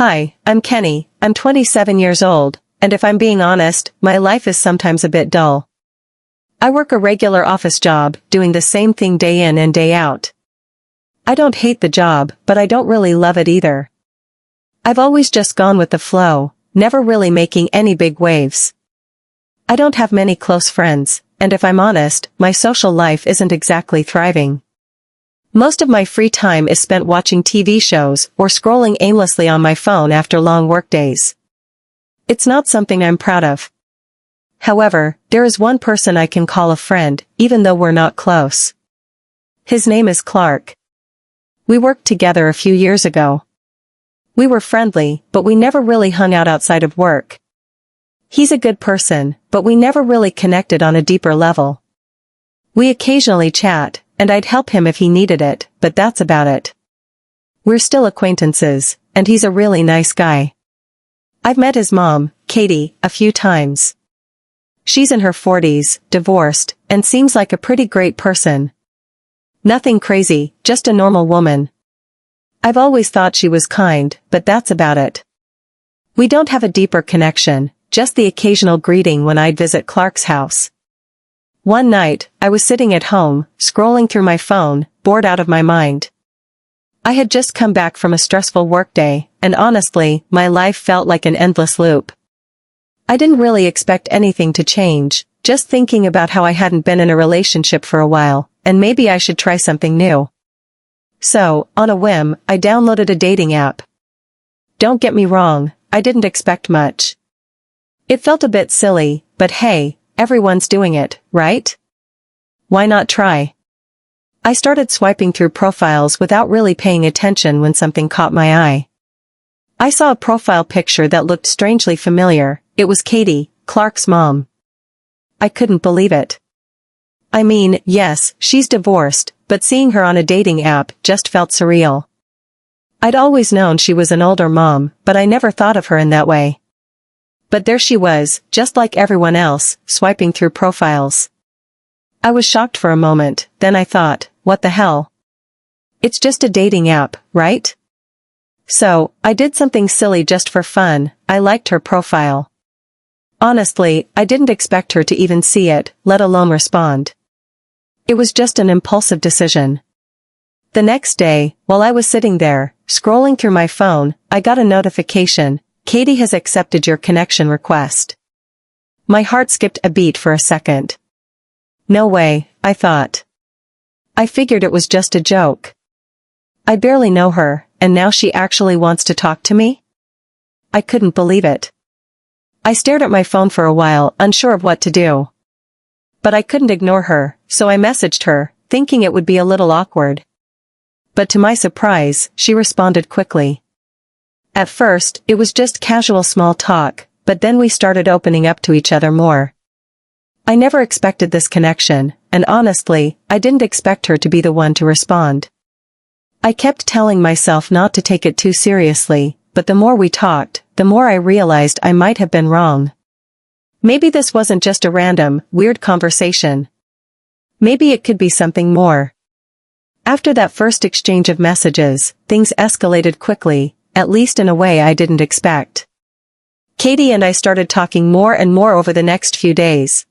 Hi, I'm Kenny, I'm 27 years old, and if I'm being honest, my life is sometimes a bit dull. I work a regular office job, doing the same thing day in and day out. I don't hate the job, but I don't really love it either. I've always just gone with the flow, never really making any big waves. I don't have many close friends, and if I'm honest, my social life isn't exactly thriving. Most of my free time is spent watching TV shows or scrolling aimlessly on my phone after long workdays. It's not something I'm proud of. However, there is one person I can call a friend, even though we're not close. His name is Clark. We worked together a few years ago. We were friendly, but we never really hung out outside of work. He's a good person, but we never really connected on a deeper level. We occasionally chat, and I'd help him if he needed it, but that's about it. We're still acquaintances, and he's a really nice guy. I've met his mom, Katie, a few times. She's in her 40s, divorced, and seems like a pretty great person. Nothing crazy, just a normal woman. I've always thought she was kind, but that's about it. We don't have a deeper connection, just the occasional greeting when I'd visit Clark's house. One night, I was sitting at home, scrolling through my phone, bored out of my mind. I had just come back from a stressful workday, and honestly, my life felt like an endless loop. I didn't really expect anything to change, just thinking about how I hadn't been in a relationship for a while, and maybe I should try something new. So, on a whim, I downloaded a dating app. Don't get me wrong, I didn't expect much. It felt a bit silly, but hey, everyone's doing it, right? Why not try? I started swiping through profiles without really paying attention when something caught my eye. I saw a profile picture that looked strangely familiar. It was Katie, Clark's mom. I couldn't believe it. I mean, yes, she's divorced, but seeing her on a dating app just felt surreal. I'd always known she was an older mom, but I never thought of her in that way. But there she was, just like everyone else, swiping through profiles. I was shocked for a moment, then I thought, what the hell? It's just a dating app, right? So, I did something silly just for fun. I liked her profile. Honestly, I didn't expect her to even see it, let alone respond. It was just an impulsive decision. The next day, while I was sitting there, scrolling through my phone, I got a notification. Katie has accepted your connection request. My heart skipped a beat for a second. No way, I thought. I figured it was just a joke. I barely know her, and now she actually wants to talk to me? I couldn't believe it. I stared at my phone for a while, unsure of what to do. But I couldn't ignore her, so I messaged her, thinking it would be a little awkward. But to my surprise, she responded quickly. At first, it was just casual small talk, but then we started opening up to each other more. I never expected this connection, and honestly, I didn't expect her to be the one to respond. I kept telling myself not to take it too seriously, but the more we talked, the more I realized I might have been wrong. Maybe this wasn't just a random, weird conversation. Maybe it could be something more. After that first exchange of messages, things escalated quickly, at least in a way I didn't expect. Katie and I started talking more and more over the next few days.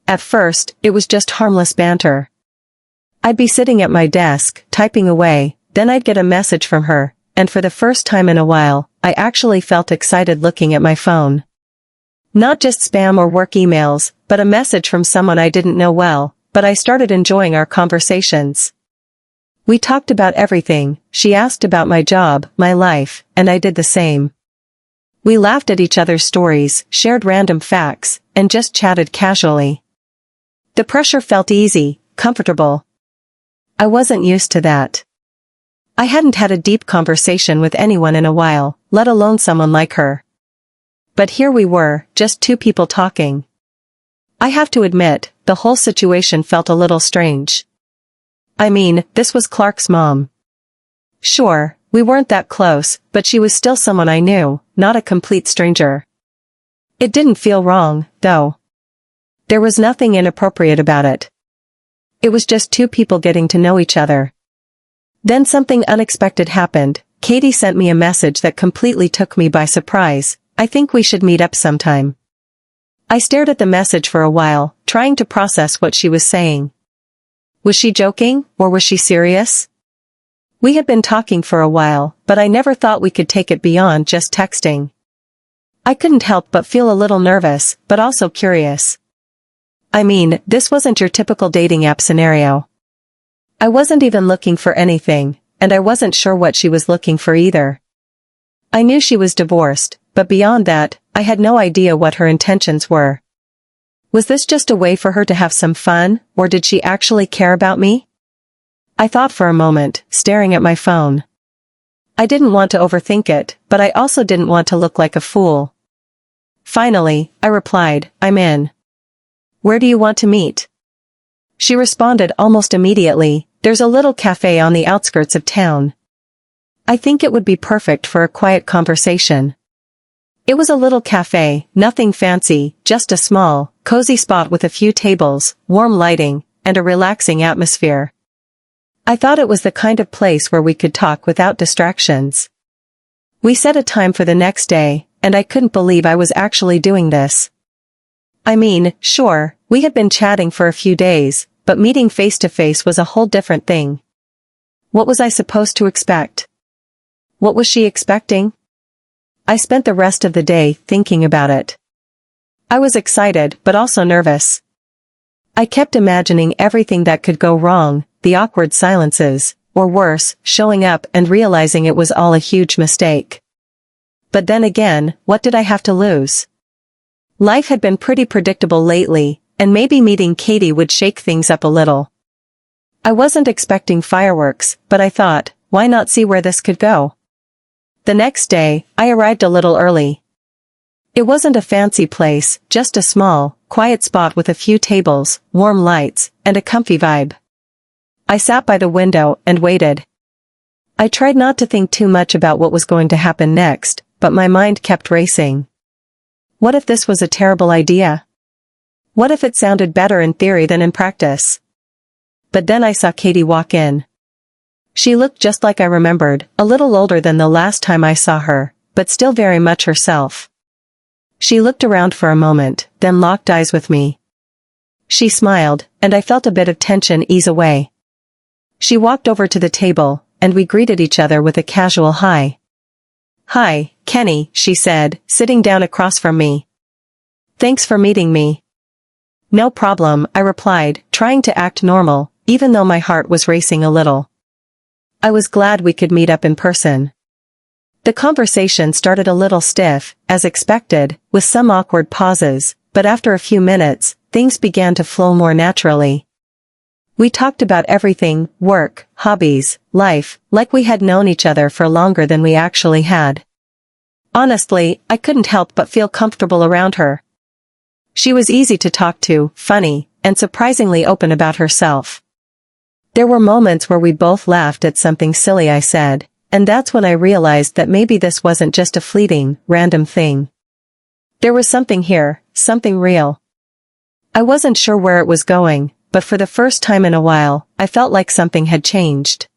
At first, it was just harmless banter. I'd be sitting at my desk, typing away, then I'd get a message from her, and for the first time in a while, I actually felt excited looking at my phone. Not just spam or work emails, but a message from someone I didn't know well, but I started enjoying our conversations. We talked about everything. She asked about my job, my life, and I did the same. We laughed at each other's stories, shared random facts, and just chatted casually. The pressure felt easy, comfortable. I wasn't used to that. I hadn't had a deep conversation with anyone in a while, let alone someone like her. But here we were, just two people talking. I have to admit, the whole situation felt a little strange. I mean, this was Clark's mom. Sure, we weren't that close, but she was still someone I knew, not a complete stranger. It didn't feel wrong, though. There was nothing inappropriate about it. It was just two people getting to know each other. Then something unexpected happened. Katie sent me a message that completely took me by surprise. I think we should meet up sometime. I stared at the message for a while, trying to process what she was saying. Was she joking, or was she serious? We had been talking for a while, but I never thought we could take it beyond just texting. I couldn't help but feel a little nervous, but also curious. I mean, this wasn't your typical dating app scenario. I wasn't even looking for anything, and I wasn't sure what she was looking for either. I knew she was divorced, but beyond that, I had no idea what her intentions were. Was this just a way for her to have some fun, or did she actually care about me? I thought for a moment, staring at my phone. I didn't want to overthink it, but I also didn't want to look like a fool. Finally, I replied, I'm in. Where do you want to meet? She responded almost immediately, there's a little cafe on the outskirts of town. I think it would be perfect for a quiet conversation. It was a little cafe, nothing fancy, just a small, cozy spot with a few tables, warm lighting, and a relaxing atmosphere. I thought it was the kind of place where we could talk without distractions. We set a time for the next day, and I couldn't believe I was actually doing this. I mean, sure, we had been chatting for a few days, but meeting face to face was a whole different thing. What was I supposed to expect? What was she expecting? I spent the rest of the day thinking about it. I was excited but also nervous. I kept imagining everything that could go wrong, the awkward silences, or worse, showing up and realizing it was all a huge mistake. But then again, what did I have to lose? Life had been pretty predictable lately, and maybe meeting Katie would shake things up a little. I wasn't expecting fireworks, but I thought, why not see where this could go? The next day, I arrived a little early. It wasn't a fancy place, just a small, quiet spot with a few tables, warm lights, and a comfy vibe. I sat by the window and waited. I tried not to think too much about what was going to happen next, but my mind kept racing. What if this was a terrible idea? What if it sounded better in theory than in practice? But then I saw Katie walk in. She looked just like I remembered, a little older than the last time I saw her, but still very much herself. She looked around for a moment, then locked eyes with me. She smiled, and I felt a bit of tension ease away. She walked over to the table, and we greeted each other with a casual hi. Hi, Kenny, she said, sitting down across from me. Thanks for meeting me. No problem, I replied, trying to act normal, even though my heart was racing a little. I was glad we could meet up in person. The conversation started a little stiff, as expected, with some awkward pauses, but after a few minutes, things began to flow more naturally. We talked about everything, work, hobbies, life, like we had known each other for longer than we actually had. Honestly, I couldn't help but feel comfortable around her. She was easy to talk to, funny, and surprisingly open about herself. There were moments where we both laughed at something silly I said, and that's when I realized that maybe this wasn't just a fleeting, random thing. There was something here, something real. I wasn't sure where it was going, but for the first time in a while, I felt like something had changed.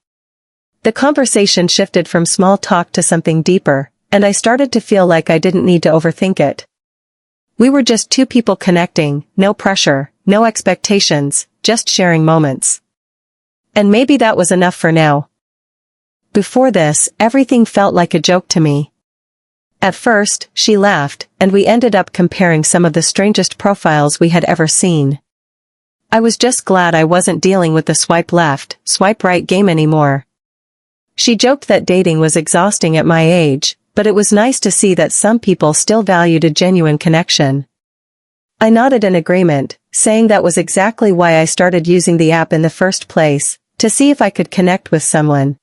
The conversation shifted from small talk to something deeper, and I started to feel like I didn't need to overthink it. We were just two people connecting, no pressure, no expectations, just sharing moments. And maybe that was enough for now. Before this, everything felt like a joke to me. At first, she laughed, and we ended up comparing some of the strangest profiles we had ever seen. I was just glad I wasn't dealing with the swipe left, swipe right game anymore. She joked that dating was exhausting at my age, but it was nice to see that some people still valued a genuine connection. I nodded in agreement, saying that was exactly why I started using the app in the first place, to see if I could connect with someone.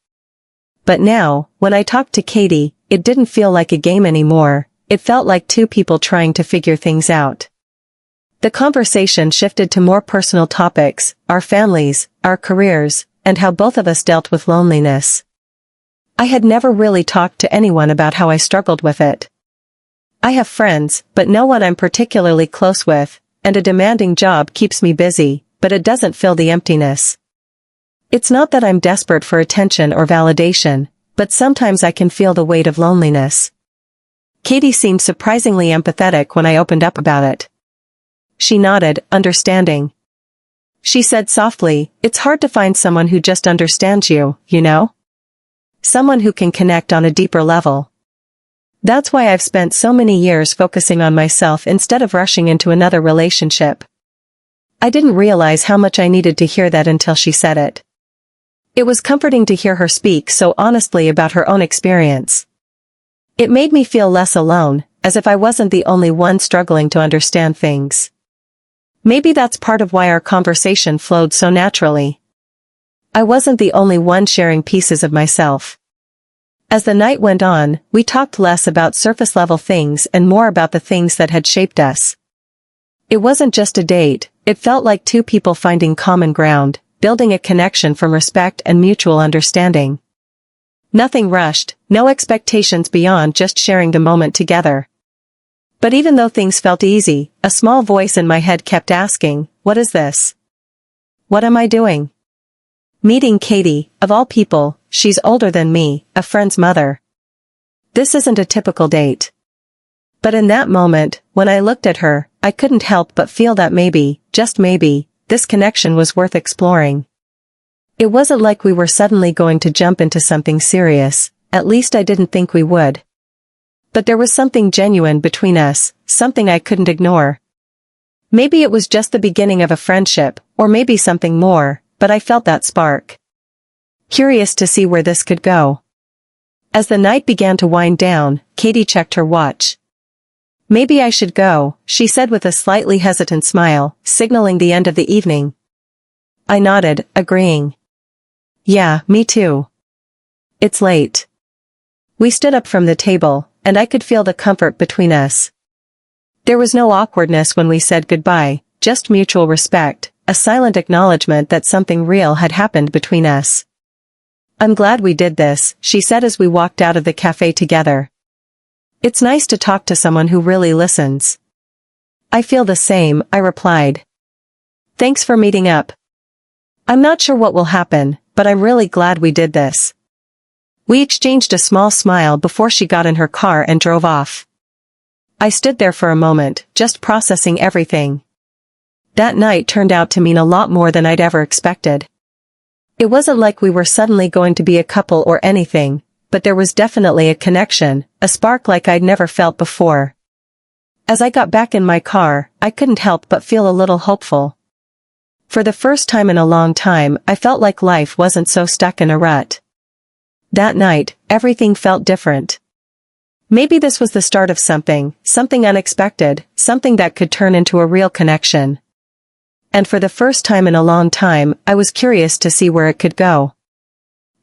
But now, when I talked to Katie, it didn't feel like a game anymore, it felt like two people trying to figure things out. The conversation shifted to more personal topics, our families, our careers, and how both of us dealt with loneliness. I had never really talked to anyone about how I struggled with it. I have friends, but no one I'm particularly close with, and a demanding job keeps me busy, but it doesn't fill the emptiness. It's not that I'm desperate for attention or validation, but sometimes I can feel the weight of loneliness. Katie seemed surprisingly empathetic when I opened up about it. She nodded, understanding. She said softly, "It's hard to find someone who just understands you, you know? Someone who can connect on a deeper level. That's why I've spent so many years focusing on myself instead of rushing into another relationship." I didn't realize how much I needed to hear that until she said it. It was comforting to hear her speak so honestly about her own experience. It made me feel less alone, as if I wasn't the only one struggling to understand things. Maybe that's part of why our conversation flowed so naturally. I wasn't the only one sharing pieces of myself. As the night went on, we talked less about surface-level things and more about the things that had shaped us. It wasn't just a date, it felt like two people finding common ground, building a connection from respect and mutual understanding. Nothing rushed, no expectations beyond just sharing the moment together. But even though things felt easy, a small voice in my head kept asking, "What is this? What am I doing?" Meeting Katie, of all people, she's older than me, a friend's mother. This isn't a typical date. But in that moment, when I looked at her, I couldn't help but feel that maybe, just maybe, this connection was worth exploring. It wasn't like we were suddenly going to jump into something serious, at least I didn't think we would. But there was something genuine between us, something I couldn't ignore. Maybe it was just the beginning of a friendship, or maybe something more, but I felt that spark. Curious to see where this could go. As the night began to wind down, Katie checked her watch. "Maybe I should go," she said with a slightly hesitant smile, signaling the end of the evening. I nodded, agreeing. "Yeah, me too. It's late." We stood up from the table, and I could feel the comfort between us. There was no awkwardness when we said goodbye, just mutual respect, a silent acknowledgement that something real had happened between us. "I'm glad we did this," she said as we walked out of the cafe together. "It's nice to talk to someone who really listens." "I feel the same," I replied. "Thanks for meeting up. I'm not sure what will happen, but I'm really glad we did this." We exchanged a small smile before she got in her car and drove off. I stood there for a moment, just processing everything. That night turned out to mean a lot more than I'd ever expected. It wasn't like we were suddenly going to be a couple or anything, but there was definitely a connection, a spark like I'd never felt before. As I got back in my car, I couldn't help but feel a little hopeful. For the first time in a long time, I felt like life wasn't so stuck in a rut. That night, everything felt different. Maybe this was the start of something unexpected, something that could turn into a real connection. And for the first time in a long time, I was curious to see where it could go.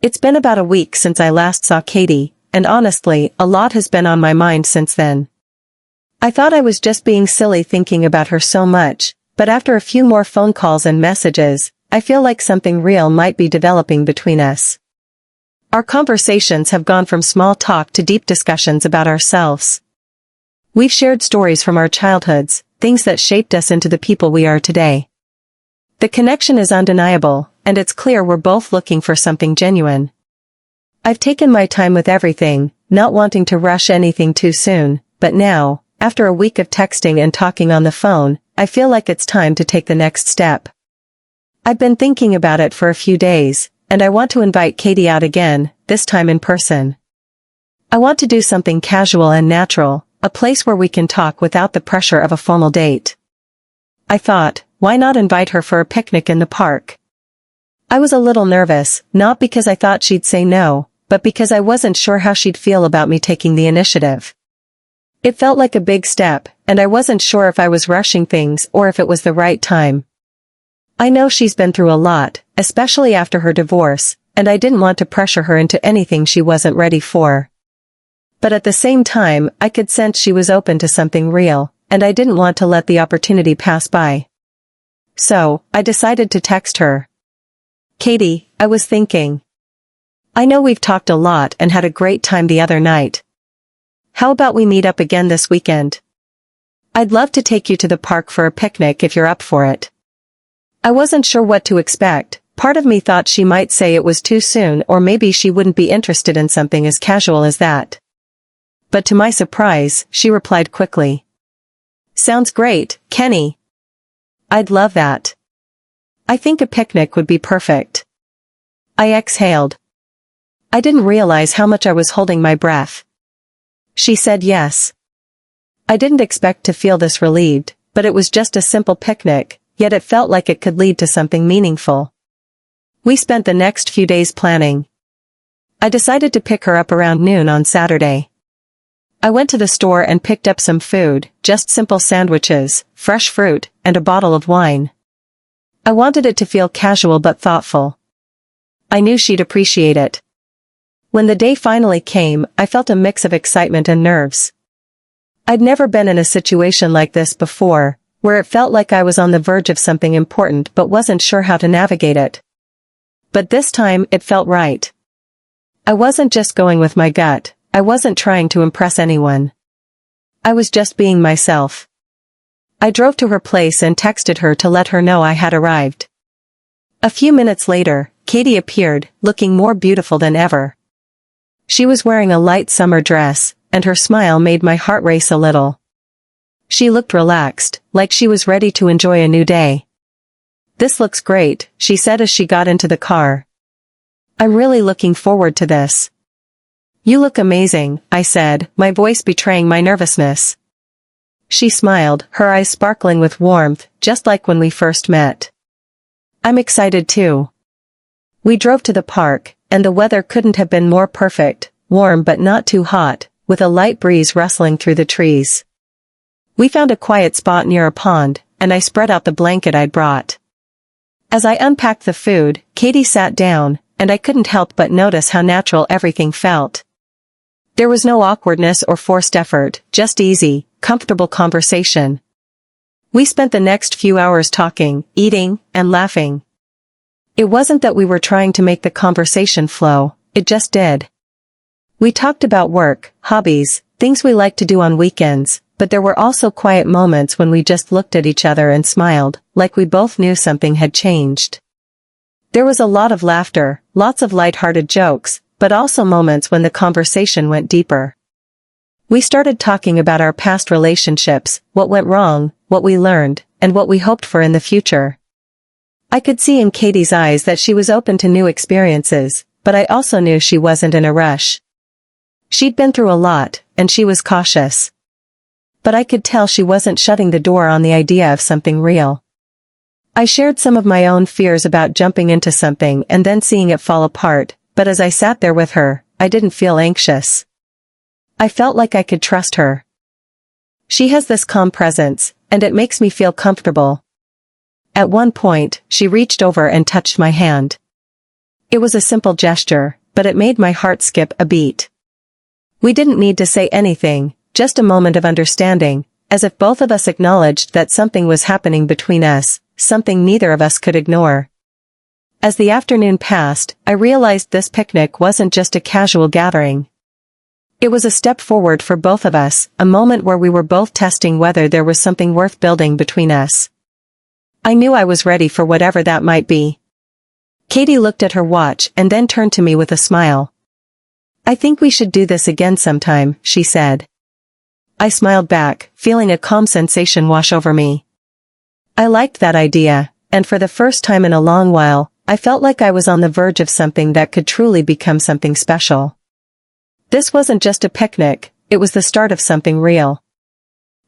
It's been about a week since I last saw Katie, and honestly, a lot has been on my mind since then. I thought I was just being silly thinking about her so much, but after a few more phone calls and messages, I feel like something real might be developing between us. Our conversations have gone from small talk to deep discussions about ourselves. We've shared stories from our childhoods, things that shaped us into the people we are today. The connection is undeniable, and it's clear we're both looking for something genuine. I've taken my time with everything, not wanting to rush anything too soon, but now, after a week of texting and talking on the phone, I feel like it's time to take the next step. I've been thinking about it for a few days, and I want to invite Katie out again, this time in person. I want to do something casual and natural, a place where we can talk without the pressure of a formal date. I thought, why not invite her for a picnic in the park? I was a little nervous, not because I thought she'd say no, but because I wasn't sure how she'd feel about me taking the initiative. It felt like a big step, and I wasn't sure if I was rushing things or if it was the right time. I know she's been through a lot, especially after her divorce, and I didn't want to pressure her into anything she wasn't ready for. But at the same time, I could sense she was open to something real, and I didn't want to let the opportunity pass by. So, I decided to text her. "Katie, I was thinking. I know we've talked a lot and had a great time the other night. How about we meet up again this weekend? I'd love to take you to the park for a picnic if you're up for it." I wasn't sure what to expect, Part of me thought she might say it was too soon or maybe she wouldn't be interested in something as casual as that. But to my surprise, she replied quickly. "Sounds great, Kenny. I'd love that. I think a picnic would be perfect." I exhaled. I didn't realize how much I was holding my breath. She said yes. I didn't expect to feel this relieved, but it was just a simple picnic, yet it felt like it could lead to something meaningful. We spent the next few days planning. I decided to pick her up around noon on Saturday. I went to the store and picked up some food, just simple sandwiches, fresh fruit, and a bottle of wine. I wanted it to feel casual but thoughtful. I knew she'd appreciate it. When the day finally came, I felt a mix of excitement and nerves. I'd never been in a situation like this before, where it felt like I was on the verge of something important but wasn't sure how to navigate it. But this time, it felt right. I wasn't just going with my gut, I wasn't trying to impress anyone. I was just being myself. I drove to her place and texted her to let her know I had arrived. A few minutes later, Katie appeared, looking more beautiful than ever. She was wearing a light summer dress, and her smile made my heart race a little. She looked relaxed, like she was ready to enjoy a new day. "This looks great," she said as she got into the car. "I'm really looking forward to this." "You look amazing," I said, my voice betraying my nervousness. She smiled, her eyes sparkling with warmth, just like when we first met. "I'm excited too." We drove to the park, and the weather couldn't have been more perfect, warm but not too hot, with a light breeze rustling through the trees. We found a quiet spot near a pond, and I spread out the blanket I'd brought. As I unpacked the food, Katie sat down, and I couldn't help but notice how natural everything felt. There was no awkwardness or forced effort, just easy, comfortable conversation. We spent the next few hours talking, eating, and laughing. It wasn't that we were trying to make the conversation flow, it just did. We talked about work, hobbies, things we like to do on weekends, but there were also quiet moments when we just looked at each other and smiled, like we both knew something had changed. There was a lot of laughter, lots of light-hearted jokes, but also moments when the conversation went deeper. We started talking about our past relationships, what went wrong, what we learned, and what we hoped for in the future. I could see in Katie's eyes that she was open to new experiences, but I also knew she wasn't in a rush. She'd been through a lot, and she was cautious. But I could tell she wasn't shutting the door on the idea of something real. I shared some of my own fears about jumping into something and then seeing it fall apart, but as I sat there with her, I didn't feel anxious. I felt like I could trust her. She has this calm presence, and it makes me feel comfortable. At one point, she reached over and touched my hand. It was a simple gesture, but it made my heart skip a beat. We didn't need to say anything, just a moment of understanding, as if both of us acknowledged that something was happening between us, something neither of us could ignore. As the afternoon passed, I realized this picnic wasn't just a casual gathering. It was a step forward for both of us, a moment where we were both testing whether there was something worth building between us. I knew I was ready for whatever that might be. Katie looked at her watch and then turned to me with a smile. "I think we should do this again sometime," she said. I smiled back, feeling a calm sensation wash over me. I liked that idea, and for the first time in a long while, I felt like I was on the verge of something that could truly become something special. This wasn't just a picnic, it was the start of something real.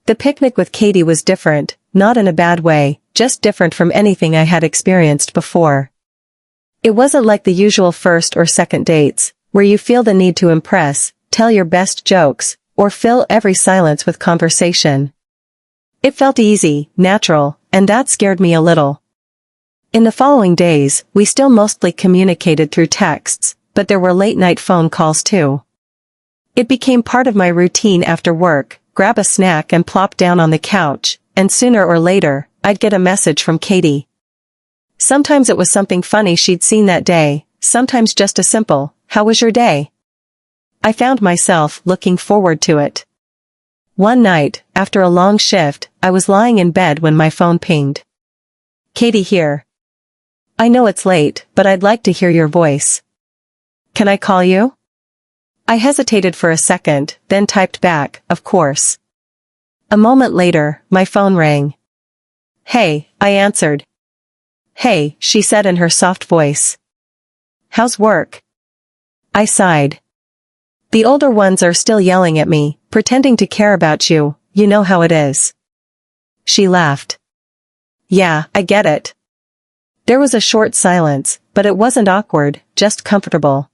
The picnic with Katie was different, not in a bad way, just different from anything I had experienced before. It wasn't like the usual first or second dates, where you feel the need to impress, tell your best jokes, or fill every silence with conversation. It felt easy, natural, and that scared me a little. In the following days, we still mostly communicated through texts, but there were late-night phone calls too. It became part of my routine after work, grab a snack and plop down on the couch, and sooner or later, I'd get a message from Katie. Sometimes it was something funny she'd seen that day, sometimes just a simple, "How was your day?" I found myself looking forward to it. One night, after a long shift, I was lying in bed when my phone pinged. "Katie here." I know it's late, but I'd like to hear your voice. Can I call you? I hesitated for a second, then typed back, of course. A moment later, my phone rang. Hey, I answered. Hey, she said in her soft voice. How's work? I sighed. The older ones are still yelling at me, pretending to care about you, you know how it is. She laughed. Yeah, I get it. There was a short silence, but it wasn't awkward, just comfortable.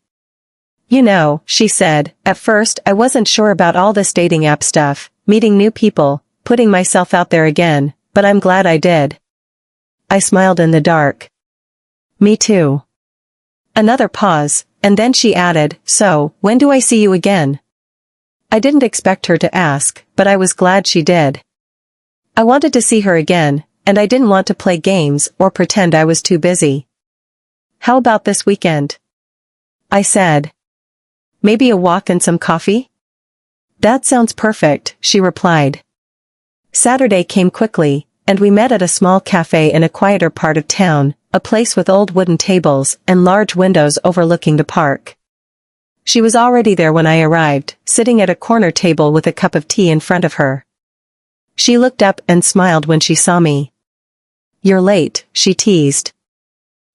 You know, she said, at first I wasn't sure about all this dating app stuff, meeting new people, putting myself out there again, but I'm glad I did. I smiled in the dark. Me too. Another pause, and then she added, so, when do I see you again? I didn't expect her to ask, but I was glad she did. I wanted to see her again, and I didn't want to play games or pretend I was too busy. How about this weekend? I said. Maybe a walk and some coffee? That sounds perfect, she replied. Saturday came quickly, and we met at a small cafe in a quieter part of town, a place with old wooden tables and large windows overlooking the park. She was already there when I arrived, sitting at a corner table with a cup of tea in front of her. She looked up and smiled when she saw me. You're late, she teased.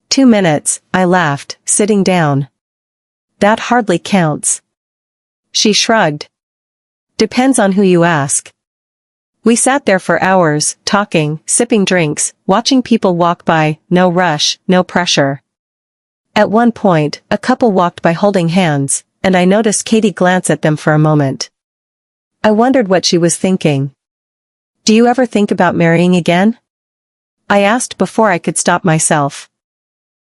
2 minutes, I laughed, sitting down. That hardly counts. She shrugged. Depends on who you ask. We sat there for hours, talking, sipping drinks, watching people walk by, no rush, no pressure. At one point, a couple walked by holding hands, and I noticed Katie glance at them for a moment. I wondered what she was thinking. Do you ever think about marrying again? I asked before I could stop myself.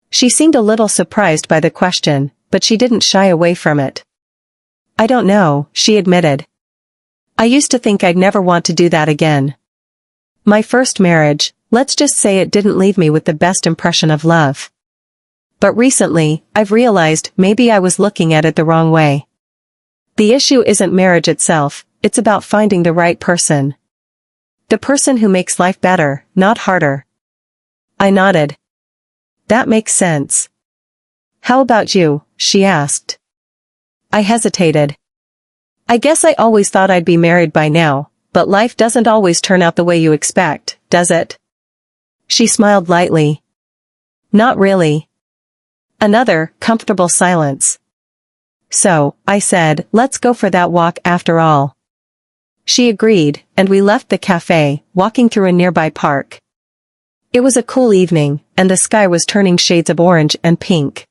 She seemed a little surprised by the question, but she didn't shy away from it. I don't know, she admitted. I used to think I'd never want to do that again. My first marriage, let's just say it didn't leave me with the best impression of love. But recently, I've realized maybe I was looking at it the wrong way. The issue isn't marriage itself, it's about finding the right person. The person who makes life better, not harder. I nodded. That makes sense. How about you? She asked. I hesitated. I guess I always thought I'd be married by now, but life doesn't always turn out the way you expect, does it? She smiled lightly. Not really. Another comfortable silence. So, I said, let's go for that walk after all. She agreed, and we left the cafe, walking through a nearby park. It was a cool evening, and the sky was turning shades of orange and pink.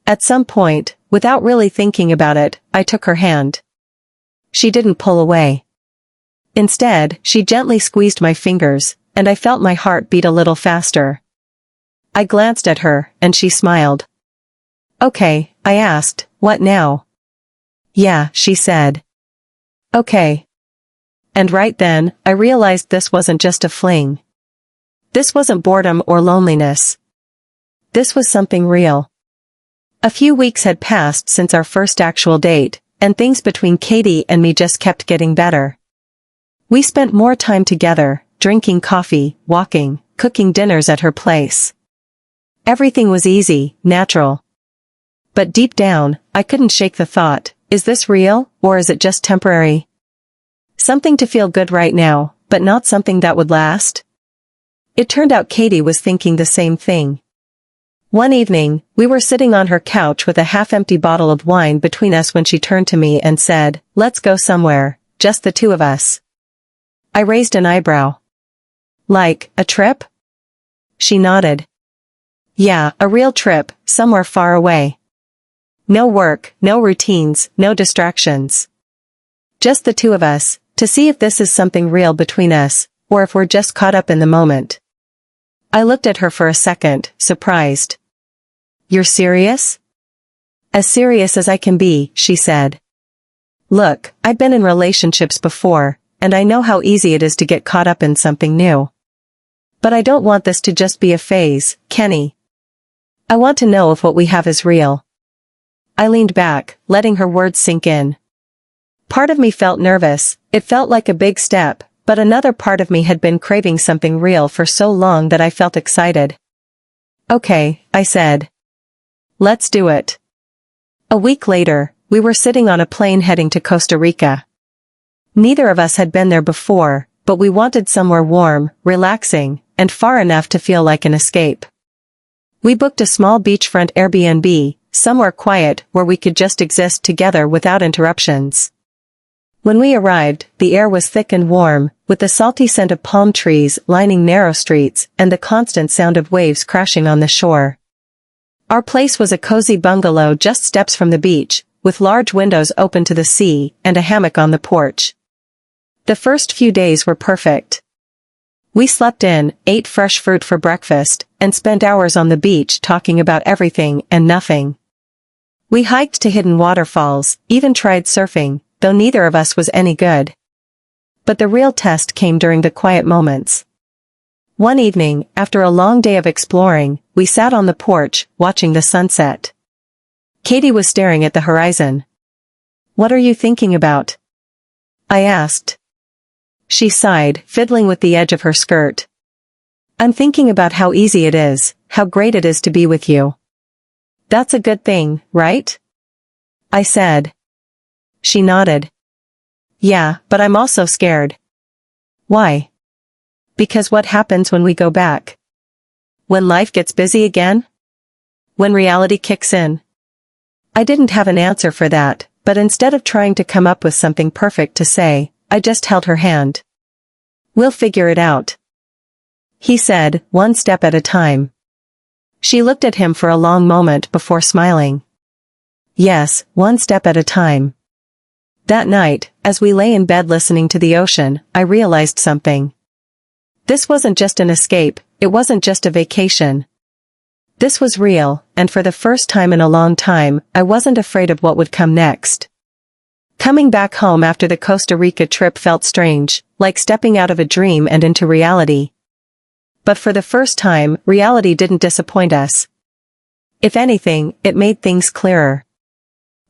At some point, without really thinking about it, I took her hand. She didn't pull away. Instead, she gently squeezed my fingers, and I felt my heart beat a little faster. I glanced at her, and she smiled. Okay, I asked, what now? Yeah, she said. Okay. And right then, I realized this wasn't just a fling. This wasn't boredom or loneliness. This was something real. A few weeks had passed since our first actual date, and things between Katie and me just kept getting better. We spent more time together, drinking coffee, walking, cooking dinners at her place. Everything was easy, natural. But deep down, I couldn't shake the thought, is this real, or is it just temporary? Something to feel good right now, but not something that would last? It turned out Katie was thinking the same thing. One evening, we were sitting on her couch with a half-empty bottle of wine between us when she turned to me and said, let's go somewhere, just the two of us. I raised an eyebrow. Like, a trip? She nodded. Yeah, a real trip, somewhere far away. No work, no routines, no distractions. Just the two of us, to see if this is something real between us, or if we're just caught up in the moment. I looked at her for a second, surprised. You're serious? As serious as I can be, she said. Look, I've been in relationships before, and I know how easy it is to get caught up in something new. But I don't want this to just be a phase, Kenny. I want to know if what we have is real. I leaned back, letting her words sink in. Part of me felt nervous, it felt like a big step, but another part of me had been craving something real for so long that I felt excited. Okay, I said. Let's do it. A week later, we were sitting on a plane heading to Costa Rica. Neither of us had been there before, but we wanted somewhere warm, relaxing, and far enough to feel like an escape. We booked a small beachfront Airbnb, somewhere quiet where we could just exist together without interruptions. When we arrived, the air was thick and warm, with the salty scent of palm trees lining narrow streets and the constant sound of waves crashing on the shore. Our place was a cozy bungalow just steps from the beach, with large windows open to the sea and a hammock on the porch. The first few days were perfect. We slept in, ate fresh fruit for breakfast, and spent hours on the beach talking about everything and nothing. We hiked to hidden waterfalls, even tried surfing, though neither of us was any good. But the real test came during the quiet moments. One evening, after a long day of exploring, we sat on the porch, watching the sunset. Katie was staring at the horizon. "What are you thinking about?" I asked. She sighed, fiddling with the edge of her skirt. "I'm thinking about how easy it is, how great it is to be with you." "That's a good thing, right?" I said. She nodded. "Yeah, but I'm also scared." "Why?" "Because what happens when we go back? When life gets busy again? When reality kicks in?" I didn't have an answer for that, but instead of trying to come up with something perfect to say, I just held her hand. "We'll figure it out," he said, one step at a time. She looked at him for a long moment before smiling. "Yes, one step at a time." That night, as we lay in bed listening to the ocean, I realized something. This wasn't just an escape, it wasn't just a vacation. This was real, and for the first time in a long time, I wasn't afraid of what would come next. Coming back home after the Costa Rica trip felt strange, like stepping out of a dream and into reality. But for the first time, reality didn't disappoint us. If anything, it made things clearer.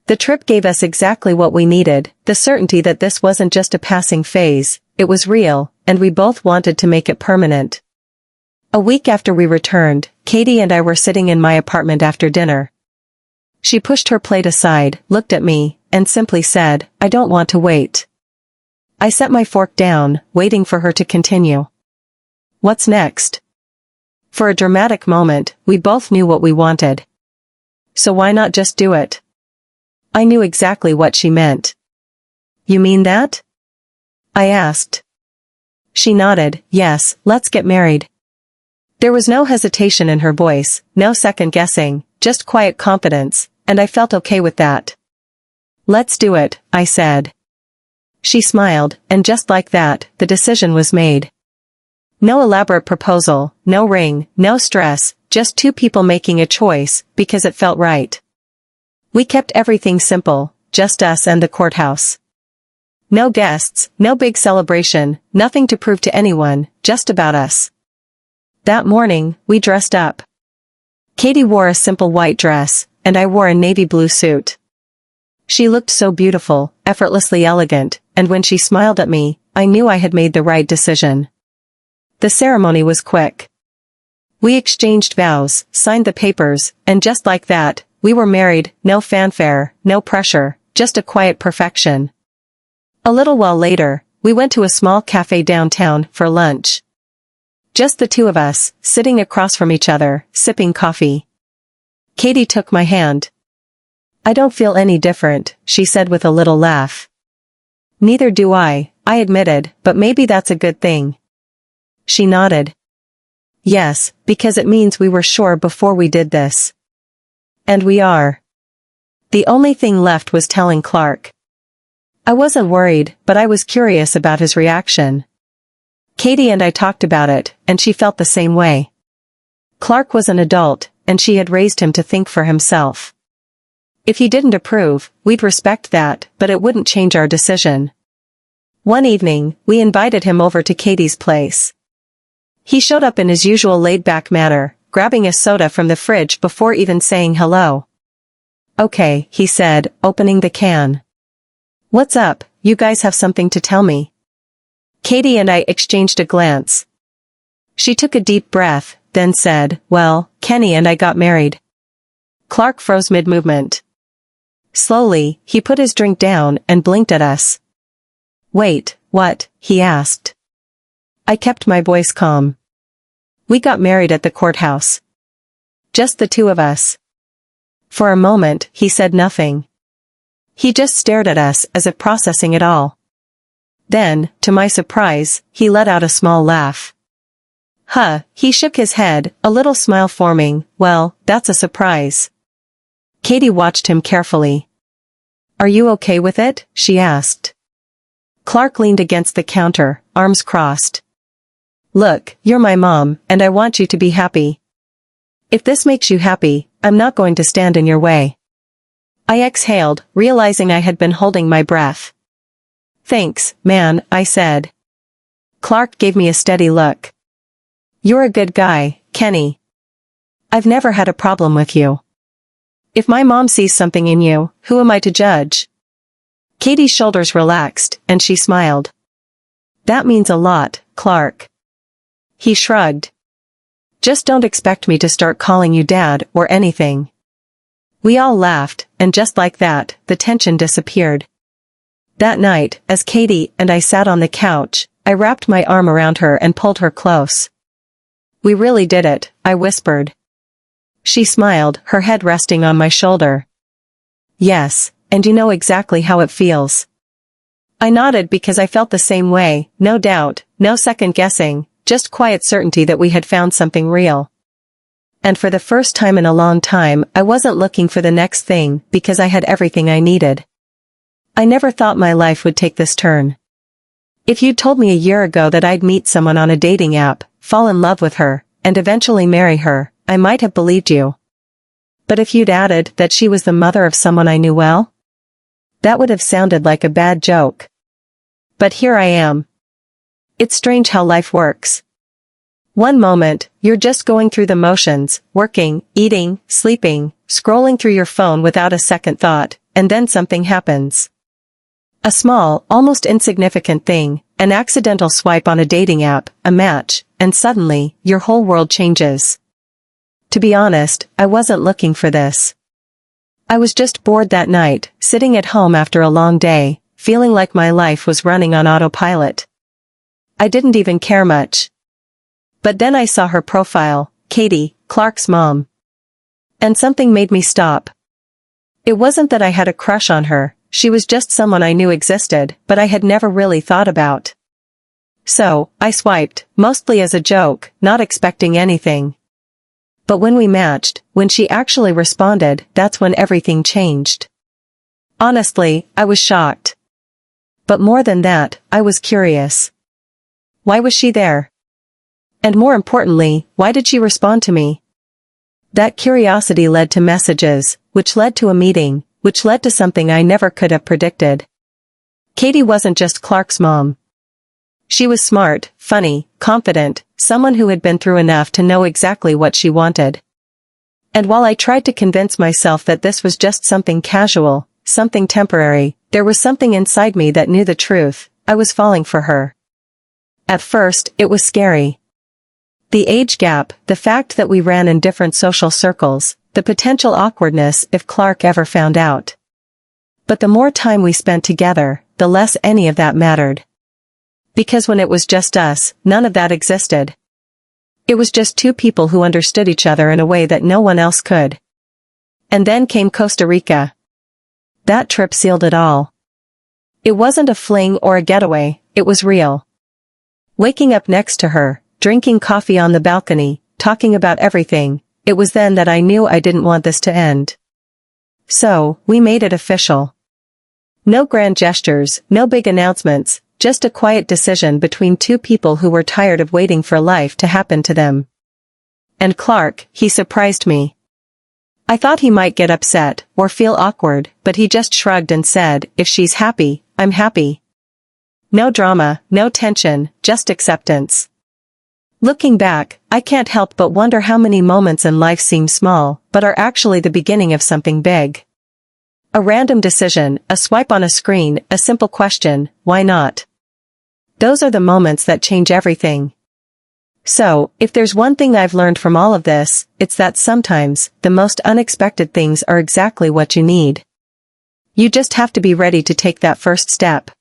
The trip gave us exactly what we needed, the certainty that this wasn't just a passing phase, it was real, and we both wanted to make it permanent. A week after we returned, Katie and I were sitting in my apartment after dinner. She pushed her plate aside, looked at me, and simply said, "I don't want to wait." I set my fork down, waiting for her to continue. "What's next?" For a dramatic moment, we both knew what we wanted. "So why not just do it?" I knew exactly what she meant. "You mean that?" I asked. She nodded. "Yes, let's get married." There was no hesitation in her voice, no second-guessing, just quiet confidence, and I felt okay with that. "Let's do it," I said. She smiled, and just like that, the decision was made. No elaborate proposal, no ring, no stress, just two people making a choice, because it felt right. We kept everything simple, just us and the courthouse. No guests, no big celebration, nothing to prove to anyone, just about us. That morning, we dressed up. Katie wore a simple white dress, and I wore a navy blue suit. She looked so beautiful, effortlessly elegant, and when she smiled at me, I knew I had made the right decision. The ceremony was quick. We exchanged vows, signed the papers, and just like that, we were married, no fanfare, no pressure, just a quiet perfection. A little while later, we went to a small cafe downtown for lunch. Just the two of us, sitting across from each other, sipping coffee. Katie took my hand. "I don't feel any different," she said with a little laugh. "Neither do I admitted, but maybe that's a good thing." She nodded. "Yes, because it means we were sure before we did this." And we are. The only thing left was telling Clark. I wasn't worried, but I was curious about his reaction. Katie and I talked about it, and she felt the same way. Clark was an adult, and she had raised him to think for himself. If he didn't approve, we'd respect that, but it wouldn't change our decision. One evening, we invited him over to Katie's place. He showed up in his usual laid-back manner, grabbing a soda from the fridge before even saying hello. "Okay," he said, opening the can. "What's up? You guys have something to tell me?" Katie and I exchanged a glance. She took a deep breath, then said, "Well, Kenny and I got married." Clark froze mid-movement. Slowly, he put his drink down and blinked at us. "Wait, what?" he asked. I kept my voice calm. "We got married at the courthouse. Just the two of us." For a moment, he said nothing. He just stared at us as if processing it all. Then, to my surprise, he let out a small laugh. He shook his head, a little smile forming. "Well, that's a surprise." Katie watched him carefully. "Are you okay with it?" she asked. Clark leaned against the counter, arms crossed. "Look, you're my mom, and I want you to be happy. If this makes you happy, I'm not going to stand in your way." I exhaled, realizing I had been holding my breath. "Thanks, man," I said. Clark gave me a steady look. "You're a good guy, Kenny. I've never had a problem with you. If my mom sees something in you, who am I to judge?" Katie's shoulders relaxed, and she smiled. "That means a lot, Clark." He shrugged. "Just don't expect me to start calling you Dad or anything." We all laughed, and just like that, the tension disappeared. That night, as Katie and I sat on the couch, I wrapped my arm around her and pulled her close. "We really did it," I whispered. She smiled, her head resting on my shoulder. "Yes, and you know exactly how it feels." I nodded because I felt the same way, no doubt, no second guessing, just quiet certainty that we had found something real. And for the first time in a long time, I wasn't looking for the next thing, because I had everything I needed. I never thought my life would take this turn. If you'd told me a year ago that I'd meet someone on a dating app, fall in love with her, and eventually marry her, I might have believed you. But if you'd added that she was the mother of someone I knew well, that would have sounded like a bad joke. But here I am. It's strange how life works. One moment, you're just going through the motions, working, eating, sleeping, scrolling through your phone without a second thought, and then something happens. A small, almost insignificant thing, an accidental swipe on a dating app, a match, and suddenly, your whole world changes. To be honest, I wasn't looking for this. I was just bored that night, sitting at home after a long day, feeling like my life was running on autopilot. I didn't even care much. But then I saw her profile, Katie, Clark's mom. And something made me stop. It wasn't that I had a crush on her, she was just someone I knew existed, but I had never really thought about. So, I swiped, mostly as a joke, not expecting anything. But when we matched, when she actually responded, that's when everything changed. Honestly, I was shocked. But more than that, I was curious. Why was she there? And more importantly, why did she respond to me? That curiosity led to messages, which led to a meeting, which led to something I never could have predicted. Katie wasn't just Clark's mom. She was smart, funny, confident, someone who had been through enough to know exactly what she wanted. And while I tried to convince myself that this was just something casual, something temporary, there was something inside me that knew the truth. I was falling for her. At first, it was scary. The age gap, the fact that we ran in different social circles, the potential awkwardness if Clark ever found out. But the more time we spent together, the less any of that mattered. Because when it was just us, none of that existed. It was just two people who understood each other in a way that no one else could. And then came Costa Rica. That trip sealed it all. It wasn't a fling or a getaway, it was real. Waking up next to her, drinking coffee on the balcony, talking about everything, it was then that I knew I didn't want this to end. So, we made it official. No grand gestures, no big announcements, just a quiet decision between two people who were tired of waiting for life to happen to them. And Clark, he surprised me. I thought he might get upset, or feel awkward, but he just shrugged and said, "If she's happy, I'm happy." No drama, no tension, just acceptance. Looking back, I can't help but wonder how many moments in life seem small, but are actually the beginning of something big. A random decision, a swipe on a screen, a simple question, why not? Those are the moments that change everything. So, if there's one thing I've learned from all of this, it's that sometimes, the most unexpected things are exactly what you need. You just have to be ready to take that first step.